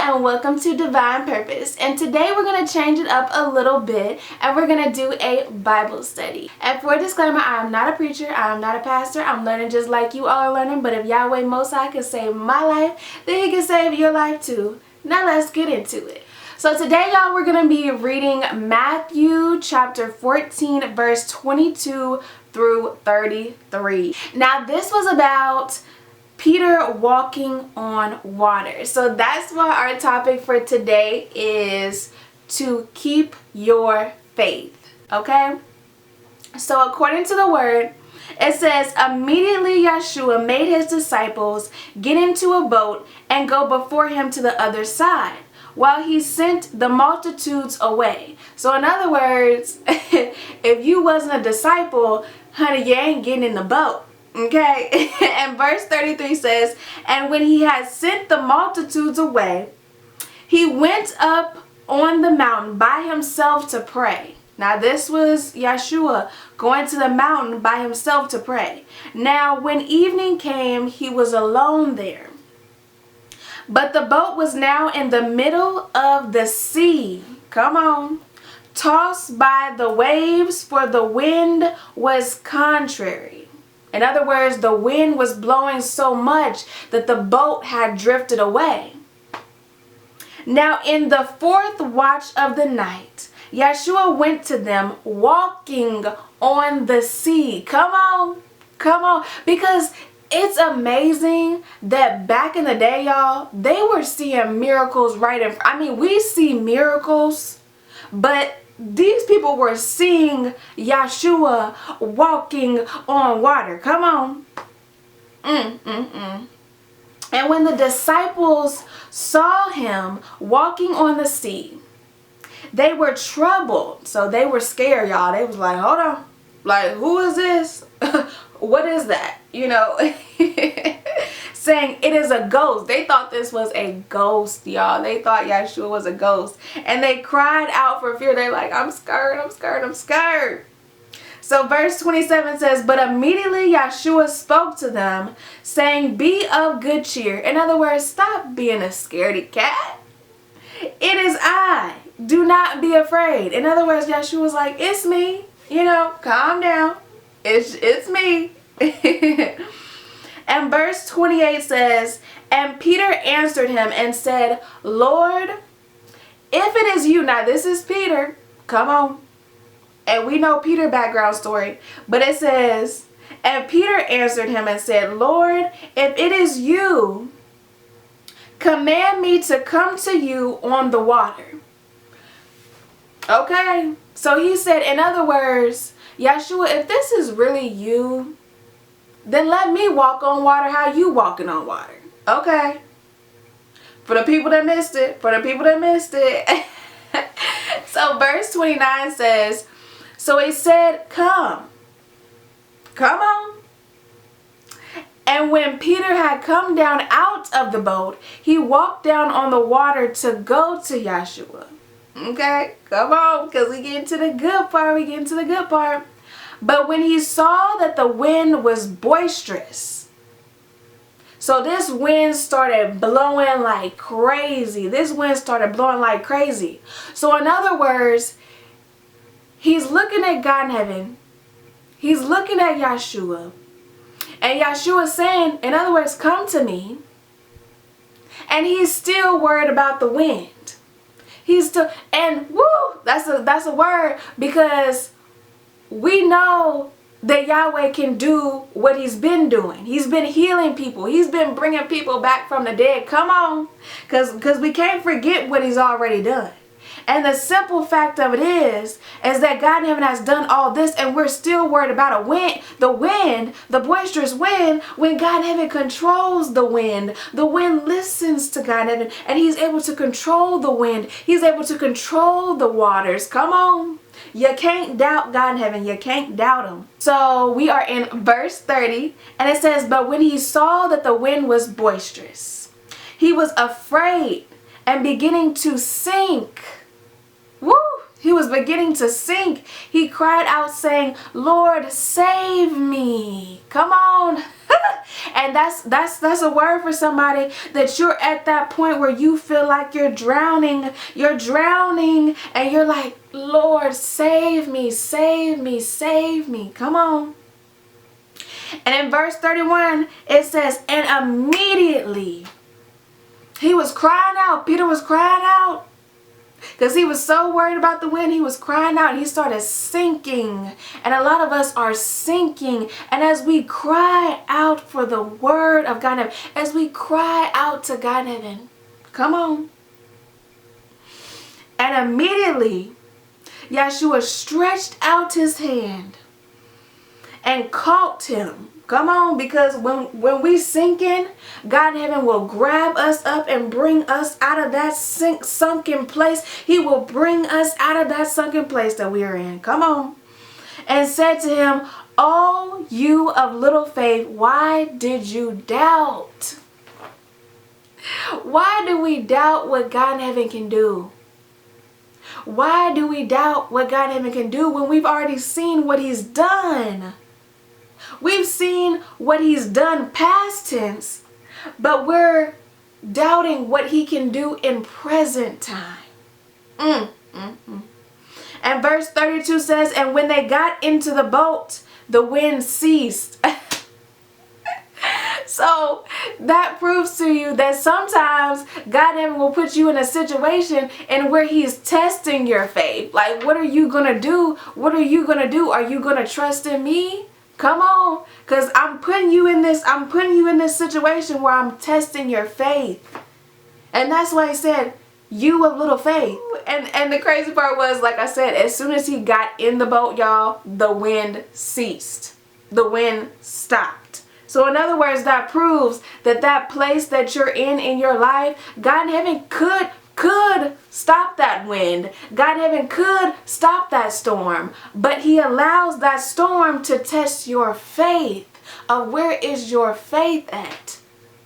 and welcome to Divine Purpose. And today we're going to change it up a little bit and we're going to do a Bible study. And for a disclaimer, I am not a preacher, I am not a pastor, I'm learning just like you all are learning, but if Yahweh Most High can save my life, then He can save your life too. Now let's get into it. So today, y'all, we're going to be reading Matthew chapter 14, verse 22 through 33. Now this was about Peter walking on water. So that's why our topic for today is to keep your faith. Okay? So according to the word, it says, immediately Yeshua made his disciples get into a boat and go before him to the other side, while he sent the multitudes away. So in other words, if you wasn't a disciple, honey, you ain't getting in the boat. Okay, and verse 33 says, and when he had sent the multitudes away, he went up on the mountain by himself to pray. Now this was Yeshua going to the mountain by himself to pray. Now when evening came, he was alone there. But the boat was now in the middle of the sea. Come on. Tossed by the waves, for the wind was contrary. In other words, the wind was blowing so much that the boat had drifted away. Now in the fourth watch of the night, Yeshua went to them walking on the sea. Come on, come on. Because it's amazing that back in the day, y'all, they were seeing miracles right in front. I mean, we see miracles, but these people were seeing Yeshua walking on water. Come on. And when the disciples saw him walking on the sea, they were troubled. So they were scared, y'all. They was like, hold on. Like, who is this? What is that? You know, saying it is a ghost. They thought this was a ghost, y'all. They thought Yeshua was a ghost. And they cried out for fear. They're like, I'm scared, I'm scared, I'm scared. So verse 27 says, but immediately Yeshua spoke to them, saying, be of good cheer. In other words, stop being a scaredy cat. It is I. Do not be afraid. In other words, Yeshua was like, it's me. You know, calm down. It's me. And verse 28 says, and Peter answered him and said, Lord, if it is you. Now this is Peter. Come on. And we know Peter's background story. But it says, and Peter answered him and said, Lord, if it is you, command me to come to you on the water. Okay. So he said, in other words, Yeshua, if this is really you, then let me walk on water how you walking on water. Okay. For the people that missed it. For the people that missed it. So verse 29 says, so he said, come. Come on. And when Peter had come down out of the boat, he walked down on the water to go to Yeshua. Okay, come on, because we get into the good part. We get into the good part. But when he saw that the wind was boisterous, so this wind started blowing like crazy. This wind started blowing like crazy. So in other words, he's looking at God in heaven. He's looking at Yeshua. And Yeshua saying, in other words, come to me. And he's still worried about the wind. He's still, and woo, that's a word, because we know that Yahweh can do what he's been doing. He's been healing people. He's been bringing people back from the dead. Come on, because we can't forget what he's already done. And the simple fact of it is that God in heaven has done all this, and we're still worried about the boisterous wind, when God in heaven controls the wind. The wind listens to God in heaven, and he's able to control the wind. He's able to control the waters. Come on. You can't doubt God in heaven. You can't doubt him. So we are in verse 30, and it says, but when he saw that the wind was boisterous, he was afraid and beginning to sink. Woo! He was beginning to sink. He cried out saying, Lord, save me. Come on. And that's a word for somebody, that you're at that point where you feel like you're drowning, and you're like, Lord, save me, save me, save me. Come on. And in verse 31, it says, and immediately he was crying out. Peter was crying out because he was so worried about the wind. He was crying out. He started sinking. And a lot of us are sinking. And as we cry out for the word of God in heaven, as we cry out to God in heaven, come on. And immediately Yeshua stretched out his hand and caught him. Come on, because when we sink in, God in heaven will grab us up and bring us out of that sunken place. He will bring us out of that sunken place that we are in. Come on. And said to him, "O you of little faith, why did you doubt?" Why do we doubt what God in heaven can do? Why do we doubt what God in heaven can do when we've already seen what he's done? We've seen what he's done past tense, but we're doubting what he can do in present time. And verse 32 says, and when they got into the boat, the wind ceased. So that proves to you that sometimes God in heaven will put you in a situation and where he's testing your faith. Like, what are you going to do? What are you going to do? Are you going to trust in me? Come on, because I'm putting you in this situation where I'm testing your faith. And that's why he said, you of little faith. And the crazy part was, like I said, as soon as he got in the boat, y'all, the wind ceased. The wind stopped. So in other words, that proves that that place that you're in your life, God in heaven could stop that wind. God in heaven could stop that storm. But he allows that storm to test your faith. Where is your faith at?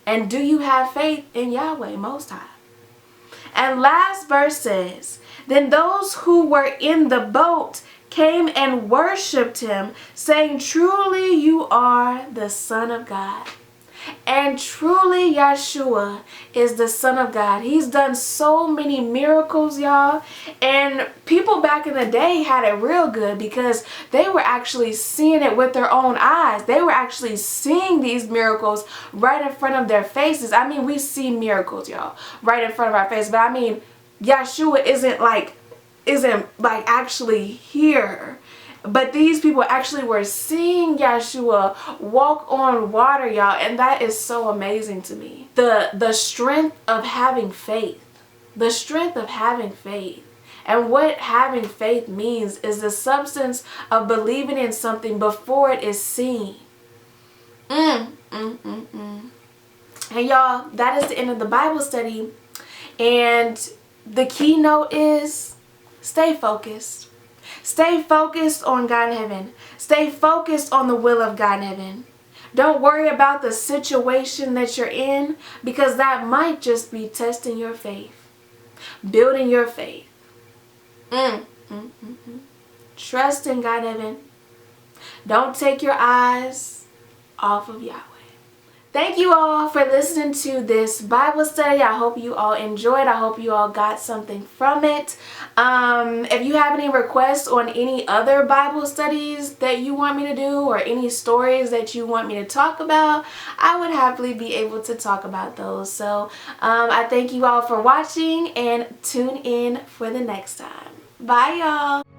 And do you have faith in Yahweh Most High? And last verse says, then those who were in the boat came and worshipped him, saying, truly you are the Son of God. And truly Yeshua is the Son of God. He's done so many miracles, y'all. And people back in the day had it real good because they were actually seeing it with their own eyes. They were actually seeing these miracles right in front of their faces. I mean, we see miracles, y'all, right in front of our face. But I mean, Yeshua isn't like actually here. But these people actually were seeing Yeshua walk on water, y'all. And that is so amazing to me. The strength of having faith. The strength of having faith. And what having faith means is the substance of believing in something before it is seen. And y'all, that is the end of the Bible study. And the keynote is stay focused. Stay focused on God in heaven. Stay focused on the will of God in heaven. Don't worry about the situation that you're in, because that might just be testing your faith, building your faith. Trust in God in heaven. Don't take your eyes off of Yahweh. Thank you all for listening to this Bible study. I hope you all enjoyed. I hope you all got something from it. If you have any requests on any other Bible studies that you want me to do, or any stories that you want me to talk about, I would happily be able to talk about those. So I thank you all for watching, and tune in for the next time. Bye, y'all.